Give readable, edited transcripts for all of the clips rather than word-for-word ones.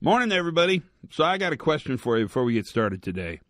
Morning, everybody. So I got a question for you before we get started today.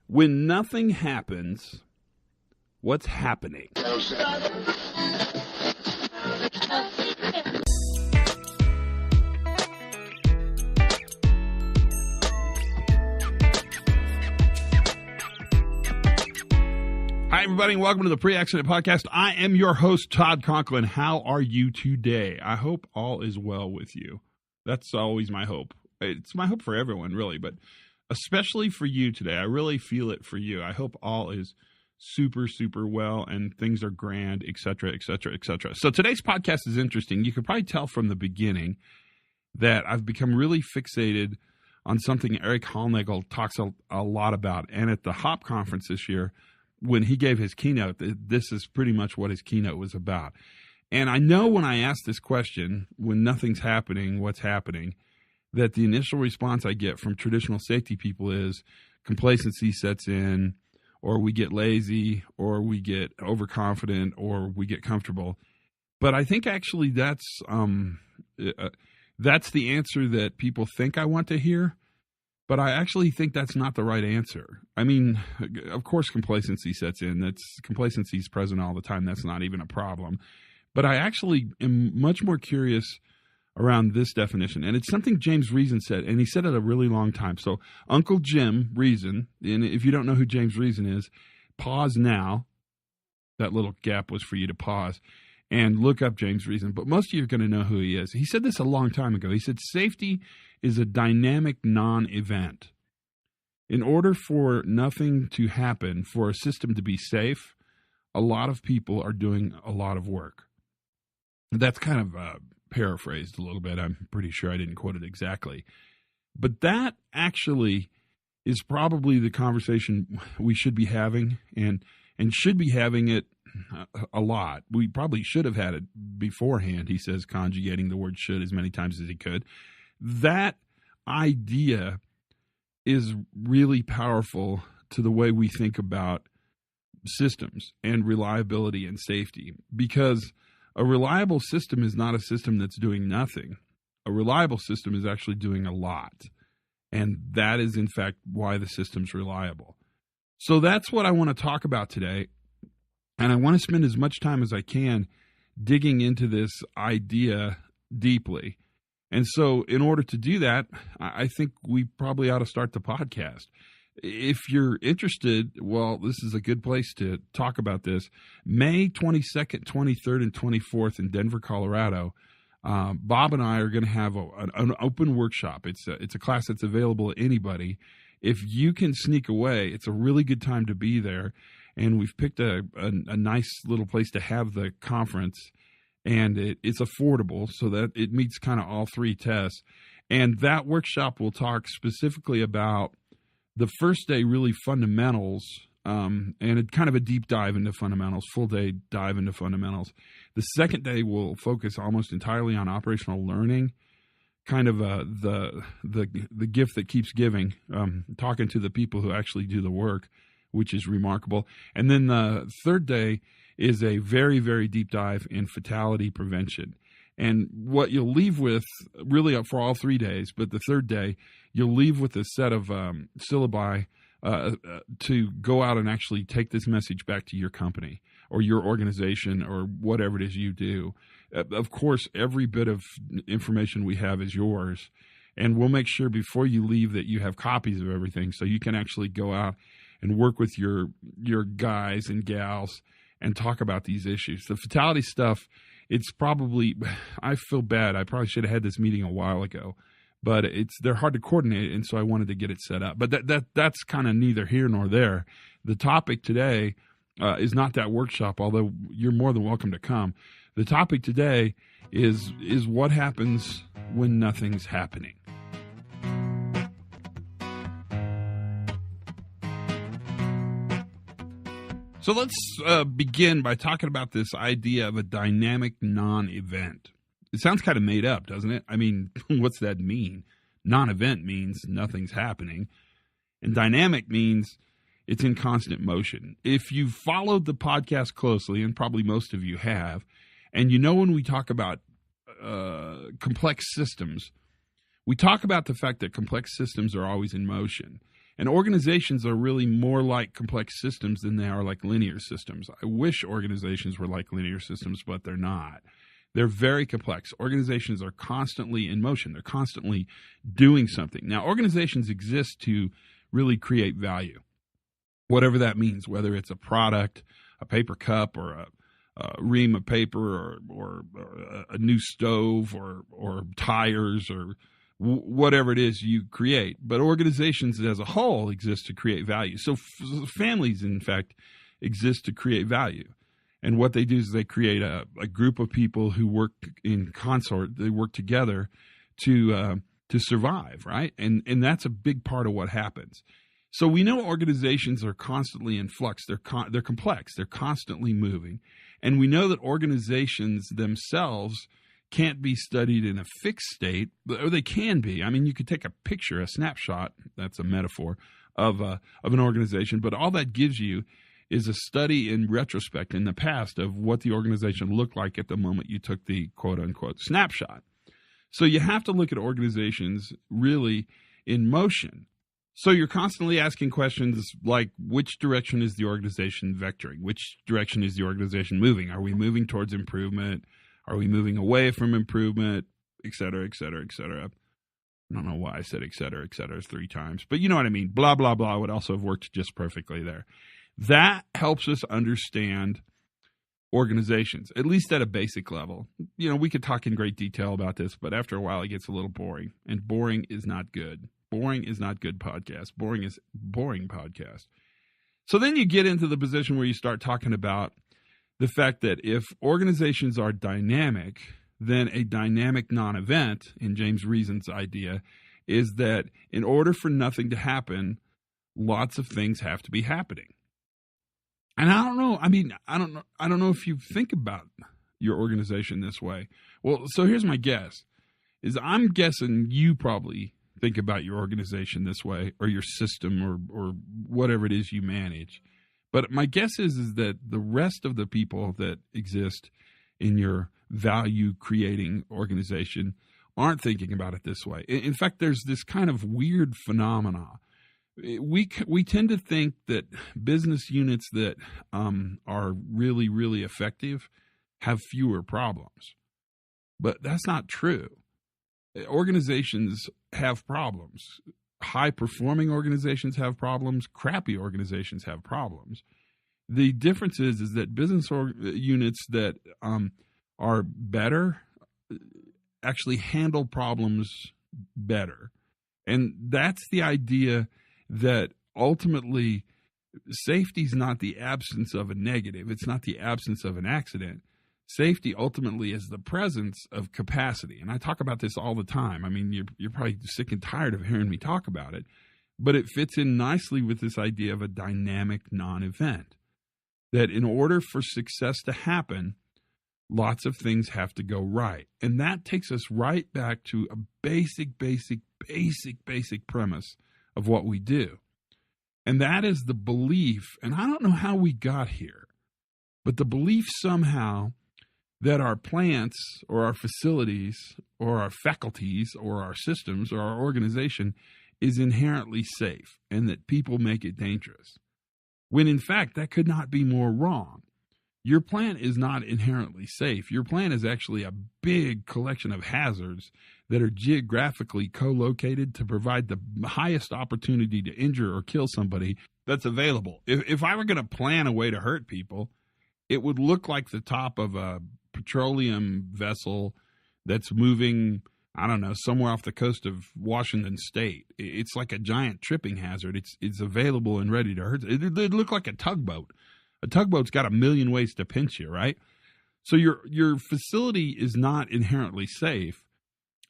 When nothing happens, what's happening? Hi, everybody, and welcome to the Pre-Accident Podcast. I am your host, Todd Conklin. How are you today? I hope all is well with you. That's always my hope. It's my hope for everyone, really, but especially for you today. I really feel it for you. I hope all is super, super well and things are grand, et cetera, et cetera, et cetera. So today's podcast is interesting. You could probably tell from the beginning that I've become really fixated on something Eric Hollnagel talks a lot about. And at the HOP conference this year, when he gave his keynote, this is pretty much what his keynote was about. And I know when I ask this question, when nothing's happening, what's happening, that the initial response I get from traditional safety people is complacency sets in, or we get lazy, or we get overconfident, or we get comfortable. But I think actually that's the answer that people think I want to hear. But I actually think that's not the right answer. I mean, of course, complacency sets in. Complacency is present all the time. That's not even a problem. But I actually am much more curious around this definition. And it's something James Reason said, and he said it a really long time. So Uncle Jim Reason, and if you don't know who James Reason is, pause now. That little gap was for you to pause and look up James Reason. But most of you are going to know who he is. He said this a long time ago. He said, safety is a dynamic non-event. In order for nothing to happen, for a system to be safe, a lot of people are doing a lot of work. That's kind of paraphrased a little bit. I'm pretty sure I didn't quote it exactly. But that actually is probably the conversation we should be having and should be having it a lot. We probably should have had it beforehand, he says, conjugating the word should as many times as he could. That idea is really powerful to the way we think about systems and reliability and safety, because a reliable system is not a system that's doing nothing. A reliable system is actually doing a lot. And that is, in fact, why the system's reliable. So that's what I want to talk about today. And I want to spend as much time as I can digging into this idea deeply. And so in order to do that, I think we probably ought to start the podcast. If you're interested, well, this is a good place to talk about this. May 22nd, 23rd, and 24th in Denver, Colorado, Bob and I are going to have an open workshop. It's a class that's available to anybody. If you can sneak away, it's a really good time to be there. And we've picked a nice little place to have the conference. And it's affordable so that it meets kind of all three tests. And that workshop will talk specifically about the first day, really fundamentals, and kind of a deep dive into fundamentals, full day dive into fundamentals. The second day will focus almost entirely on operational learning, kind of the gift that keeps giving, talking to the people who actually do the work, which is remarkable. And then the third day is a very, very deep dive in fatality prevention. And what you'll leave with, really for all 3 days, but the third day, you'll leave with a set of syllabi to go out and actually take this message back to your company or your organization or whatever it is you do. Of course, every bit of information we have is yours. And we'll make sure before you leave that you have copies of everything so you can actually go out and work with your guys and gals and talk about these issues. The fatality stuff, it's probably, I feel bad. I probably should have had this meeting a while ago, but they're hard to coordinate, and so I wanted to get it set up. But that's kind of neither here nor there. The topic today is not that workshop, although you're more than welcome to come. The topic today is what happens when nothing's happening. So let's begin by talking about this idea of a dynamic non-event. It sounds kind of made up, doesn't it? I mean, what's that mean? Non-event means nothing's happening. And dynamic means it's in constant motion. If you've followed the podcast closely, and probably most of you have, and you know when we talk about complex systems, We talk about the fact that complex systems are always in motion. And organizations are really more like complex systems than they are like linear systems. I wish organizations were like linear systems, but they're not. They're very complex. Organizations are constantly in motion. They're constantly doing something. Now, organizations exist to really create value, whatever that means, whether it's a product, a paper cup, or a ream of paper, or a new stove, or tires, or whatever it is you create. But organizations as a whole exist to create value. So families, in fact, exist to create value. And what they do is they create a group of people who work in consort. They work together to survive, right? And that's a big part of what happens. So we know organizations are constantly in flux. They're complex. They're constantly moving. And we know that organizations themselves can't be studied in a fixed state, or they can be. I mean, you could take a picture, a snapshot, that's a metaphor, of an organization, but all that gives you is a study in retrospect in the past of what the organization looked like at the moment you took the quote-unquote snapshot. So you have to look at organizations really in motion. So you're constantly asking questions like, which direction is the organization vectoring? Which direction is the organization moving? Are we moving towards improvement? Are we moving away from improvement, et cetera, et cetera, et cetera? I don't know why I said et cetera 3 times, but you know what I mean. Blah, blah, blah would also have worked just perfectly there. That helps us understand organizations, at least at a basic level. You know, we could talk in great detail about this, but after a while it gets a little boring, and boring is not good. Boring is not good podcast. Boring is boring podcast. So then you get into the position where you start talking about the fact that if organizations are dynamic, then a dynamic non-event, in James Reason's idea, is that in order for nothing to happen, lots of things have to be happening. And I don't know. I mean, I don't know if you think about your organization this way. Well, so here's my guess: is I'm guessing you probably think about your organization this way, or your system, or whatever it is you manage. But my guess is that the rest of the people that exist in your value-creating organization aren't thinking about it this way. In fact, there's this kind of weird phenomena. We tend to think that business units that are really, really effective have fewer problems. But that's not true. Organizations have problems. High-performing organizations have problems. Crappy organizations have problems. The difference is that business units that are better actually handle problems better. And that's the idea that ultimately safety is not the absence of a negative. It's not the absence of an accident. Safety ultimately is the presence of capacity. And I talk about this all the time. I mean, you're probably sick and tired of hearing me talk about it, but it fits in nicely with this idea of a dynamic non-event. That in order for success to happen, lots of things have to go right. And that takes us right back to a basic premise of what we do. And that is the belief, and I don't know how we got here, but the belief somehow that our plants or our facilities or our faculties or our systems or our organization is inherently safe and that people make it dangerous. When in fact, that could not be more wrong. Your plant is not inherently safe. Your plant is actually a big collection of hazards that are geographically co-located to provide the highest opportunity to injure or kill somebody that's available. If I were going to plan a way to hurt people, it would look like the top of a petroleum vessel that's moving, I don't know, somewhere off the coast of Washington State. It's like a giant tripping hazard. It's available and ready to hurt. It'd look like a tugboat. A tugboat's got a million ways to pinch you, right? So your facility is not inherently safe.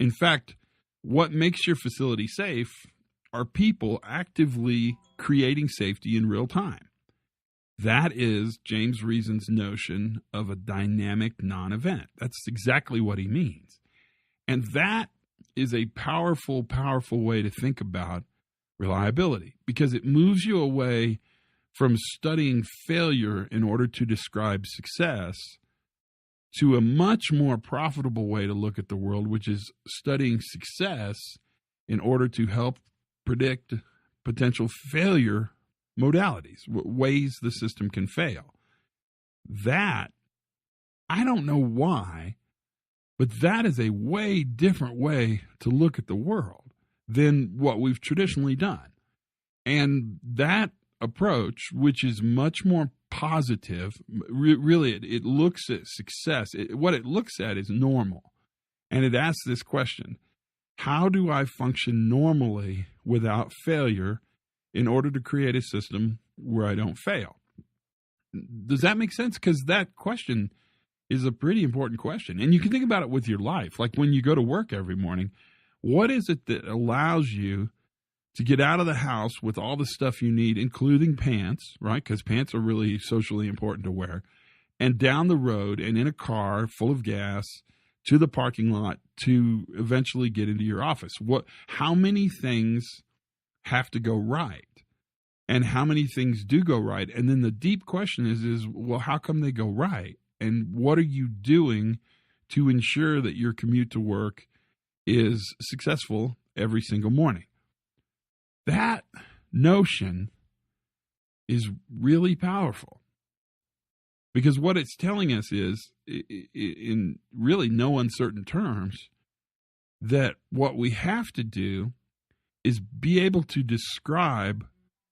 In fact, what makes your facility safe are people actively creating safety in real time. That is James Reason's notion of a dynamic non-event. That's exactly what he means. And that is a powerful, powerful way to think about reliability, because it moves you away from studying failure in order to describe success to a much more profitable way to look at the world, which is studying success in order to help predict potential failure modalities, ways the system can fail. That, I don't know why, but that is a way different way to look at the world than what we've traditionally done. And that approach, which is much more positive, really, it looks at success. What it looks at is normal. And it asks this question: how do I function normally without failure in order to create a system where I don't fail? Does that make sense? Because that question is a pretty important question. And you can think about it with your life. Like when you go to work every morning, what is it that allows you to get out of the house with all the stuff you need, including pants, right? Because pants are really socially important to wear, and down the road and in a car full of gas to the parking lot to eventually get into your office? How many things have to go right? And how many things do go right? And then the deep question is, well, how come they go right? And what are you doing to ensure that your commute to work is successful every single morning? That notion is really powerful, because what it's telling us is, in really no uncertain terms, that what we have to do is be able to describe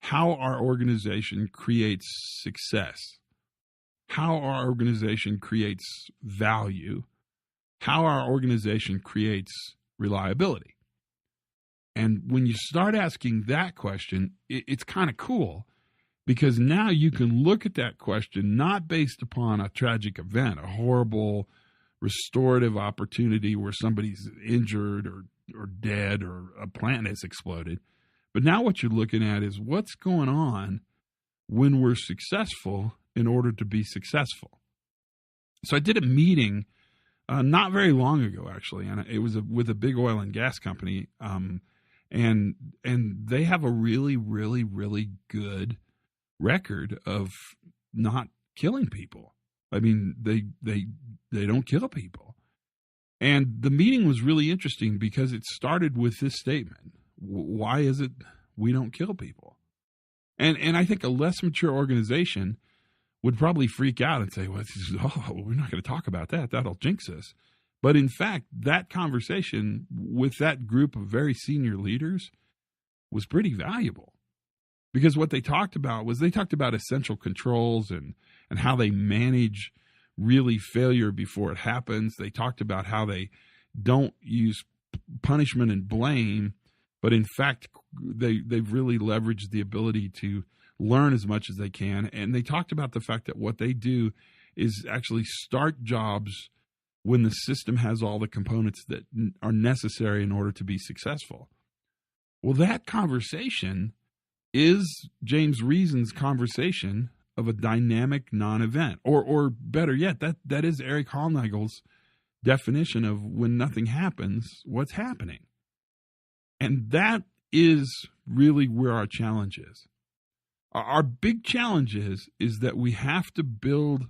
how our organization creates success, how our organization creates value, how our organization creates reliability. And when you start asking that question, it's kind of cool, because now you can look at that question not based upon a tragic event, a horrible restorative opportunity where somebody's injured or dead or a plant has exploded. But now what you're looking at is what's going on when we're successful in order to be successful. So I did a meeting not very long ago, actually, and it was with a big oil and gas company, and they have a really, really, really good record of not killing people. I mean, they don't kill people. And the meeting was really interesting because it started with this statement: why is it we don't kill people? And I think a less mature organization would probably freak out and say, well, we're not going to talk about that. That'll jinx us. But in fact, that conversation with that group of very senior leaders was pretty valuable, because what they talked about was essential controls and how they manage really failure before it happens. They talked about how they don't use punishment and blame, but in fact, they've really leveraged the ability to learn as much as they can. And they talked about the fact that what they do is actually start jobs when the system has all the components that are necessary in order to be successful. Well, that conversation is James Reason's conversation of a dynamic non-event, or better yet, that is Eric Hallnagel's definition of when nothing happens, what's happening. And that is really where our challenge is. Our big challenge is that we have to build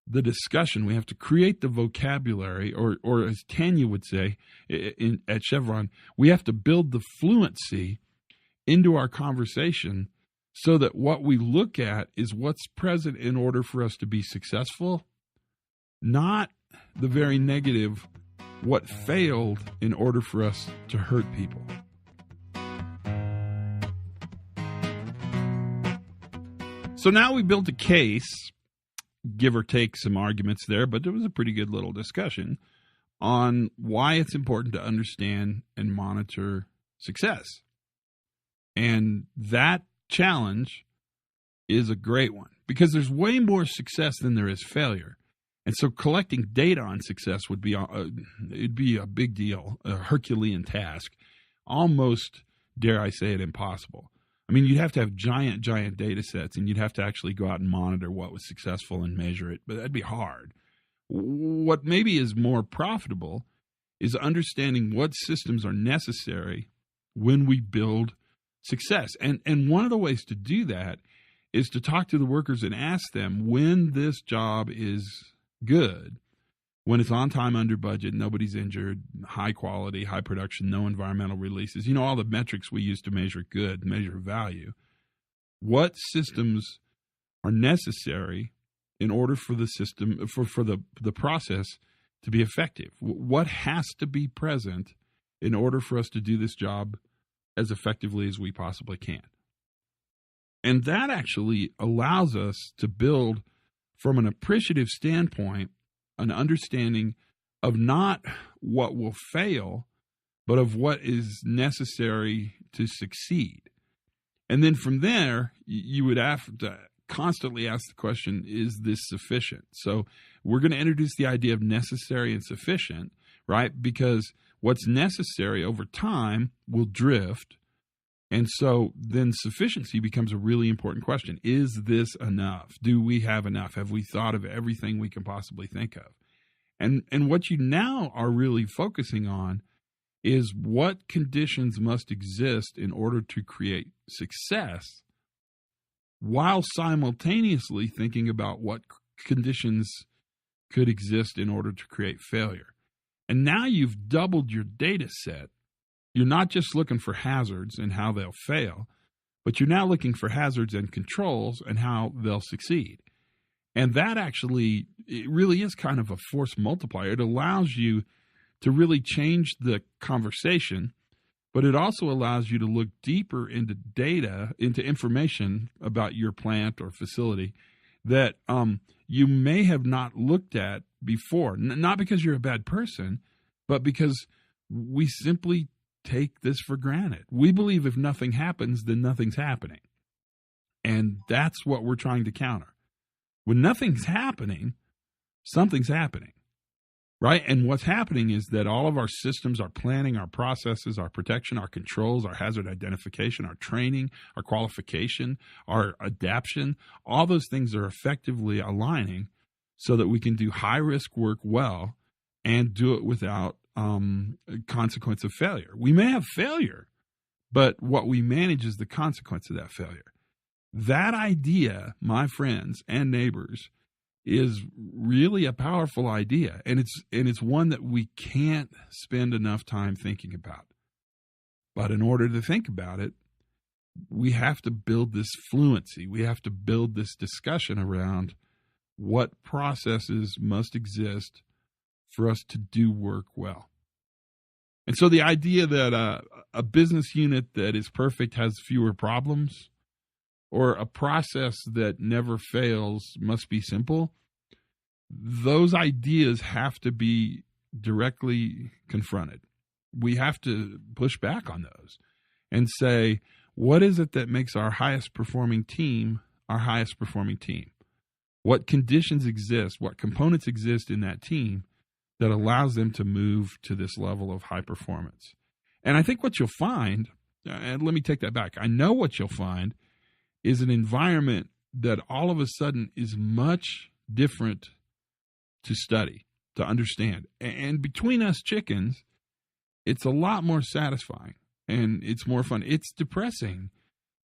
the discussion. We have to create the vocabulary, or as Tanya would say at Chevron, we have to build the fluency into our conversation so that what we look at is what's present in order for us to be successful, not the very negative, what failed in order for us to hurt people. So now we built a case, give or take some arguments there, but it was a pretty good little discussion on why it's important to understand and monitor success. And that challenge is a great one, because there's way more success than there is failure. And so collecting data on success would be it'd be a big deal, a Herculean task, almost, dare I say it, impossible. I mean, you'd have to have giant data sets, and you'd have to actually go out and monitor what was successful and measure it, but that'd be hard. What maybe is more profitable is understanding what systems are necessary when we build success. And one of the ways to do that is to talk to the workers and ask them, when this job is good, when it's on time, under budget, nobody's injured, high quality, high production, no environmental releases, all the metrics we use to measure good, measure value. What systems are necessary in order for the system, for the process to be effective? What has to be present in order for us to do this job as effectively as we possibly can? And that actually allows us to build, from an appreciative standpoint, an understanding of not what will fail, but of what is necessary to succeed. And then from there, you would have to constantly ask the question, is this sufficient? So we're going to introduce the idea of necessary and sufficient, right? Because what's necessary over time will drift. And so then sufficiency becomes a really important question. Is this enough? Do we have enough? Have we thought of everything we can possibly think of? And what you now are really focusing on is what conditions must exist in order to create success, while simultaneously thinking about what conditions could exist in order to create failure. And now you've doubled your data set. You're not just looking for hazards and how they'll fail, but you're now looking for hazards and controls and how they'll succeed. And that actually, it really is kind of a force multiplier. It allows you to really change the conversation, but it also allows you to look deeper into data, into information about your plant or facility that you may have not looked at before. Not because you're a bad person, but because we simply take this for granted. We believe if nothing happens, then nothing's happening. And that's what we're trying to counter. When nothing's happening, something's happening. Right? And what's happening is that all of our systems, our planning, our processes, our protection, our controls, our hazard identification, our training, our qualification, our adaption, all those things are effectively aligning so that we can do high-risk work well and do it without consequence of failure. We may have failure, but what we manage is the consequence of that failure. That idea, my friends and neighbors, is really a powerful idea, and it's one that we can't spend enough time thinking about. But in order to think about it, we have to build this fluency. We have to build this discussion around what processes must exist for us to do work well. And so the idea that a business unit that is perfect has fewer problems, or a process that never fails must be simple, those ideas have to be directly confronted. We have to push back on those and say, what is it that makes our highest performing team our highest performing team? What conditions exist, what components exist in that team that allows them to move to this level of high performance? And I think what you'll find, and let me take that back, I know what you'll find is an environment that all of a sudden is much different to study, to understand. And between us chickens, it's a lot more satisfying and it's more fun. It's depressing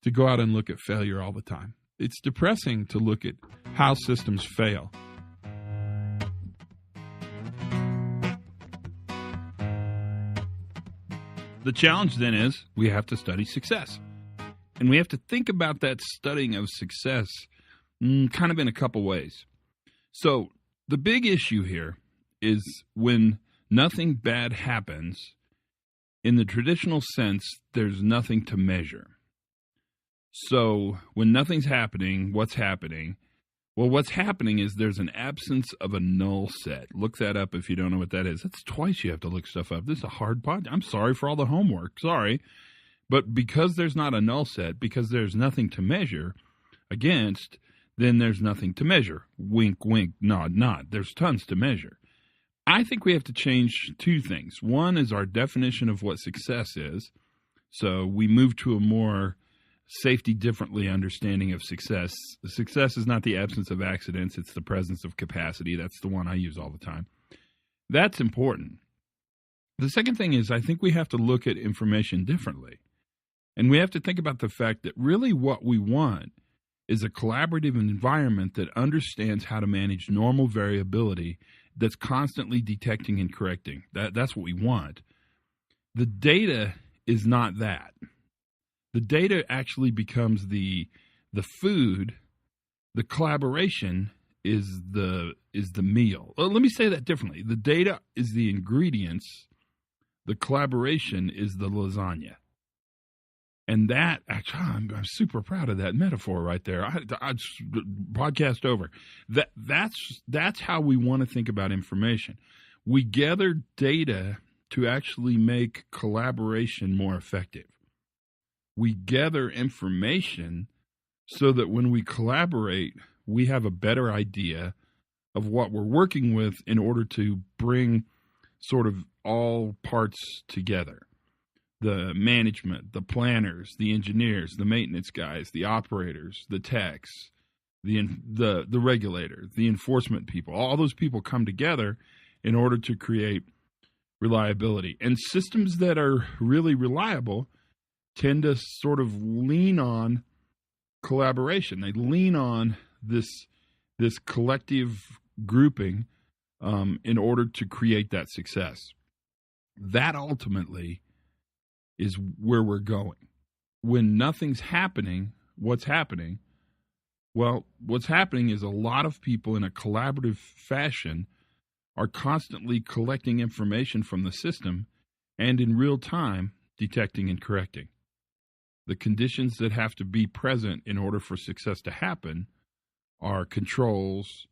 to go out and look at failure all the time. It's depressing to look at how systems fail. The challenge then is we have to study success. And we have to think about that studying of success kind of in a couple ways. So the big issue here is when nothing bad happens, in the traditional sense, there's nothing to measure. So when nothing's happening, what's happening? Well, what's happening is there's an absence of a null set. Look that up if you don't know what that is. That's twice you have to look stuff up. This is a hard pod. I'm sorry for all the homework. Sorry. But because there's not a null set, because there's nothing to measure against, then there's nothing to measure. Wink, wink, nod, nod. There's tons to measure. I think we have to change two things. One is our definition of what success is. So we move to a more safety differently understanding of success. Success is not the absence of accidents. It's the presence of capacity. That's the one I use all the time. That's important. The second thing is I think we have to look at information differently. And we have to think about the fact that really what we want is a collaborative environment that understands how to manage normal variability that's constantly detecting and correcting. That's what we want. The data is not that. The data actually becomes the food. The collaboration is the meal. Well, let me say that differently. The data is the ingredients. The collaboration is the lasagna. And that, actually, I'm super proud of that metaphor right there. I podcast over. That's how we want to think about information. We gather data to actually make collaboration more effective. We gather information so that when we collaborate, we have a better idea of what we're working with in order to bring sort of all parts together. The management, the planners, the engineers, the maintenance guys, the operators, the techs, the regulator, the enforcement people. All those people come together in order to create reliability. And systems that are really reliable tend to sort of lean on collaboration. They lean on this collective grouping in order to create that success. That ultimately is where we're going. When nothing's happening, what's happening? Well, what's happening is a lot of people in a collaborative fashion are constantly collecting information from the system and in real time detecting and correcting. The conditions that have to be present in order for success to happen are controls,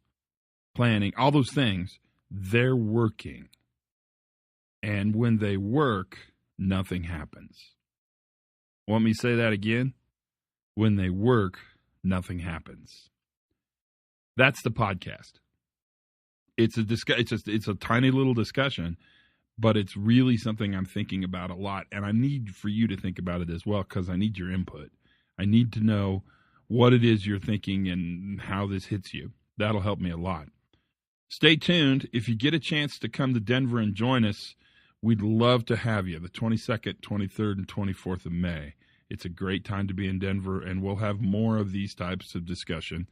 planning, all those things. They're working. And when they work, nothing happens. Want me to say that again? When they work, nothing happens. That's the podcast. It's a tiny little discussion, but it's really something I'm thinking about a lot, and I need for you to think about it as well because I need your input. I need to know what it is you're thinking and how this hits you. That'll help me a lot. Stay tuned. If you get a chance to come to Denver and join us, we'd love to have you the 22nd, 23rd, and 24th of May. It's a great time to be in Denver, and we'll have more of these types of discussion.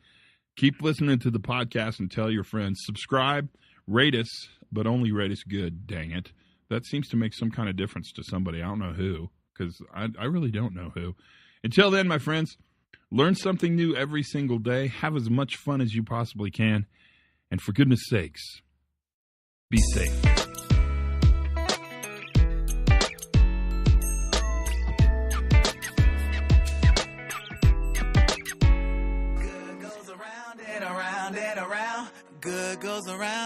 Keep listening to the podcast and tell your friends. Subscribe, rate us, but only rate us good, dang it. That seems to make some kind of difference to somebody. I don't know who, because I really don't know who. Until then, my friends, learn something new every single day. Have as much fun as you possibly can. And for goodness sakes, be safe. Good goes around.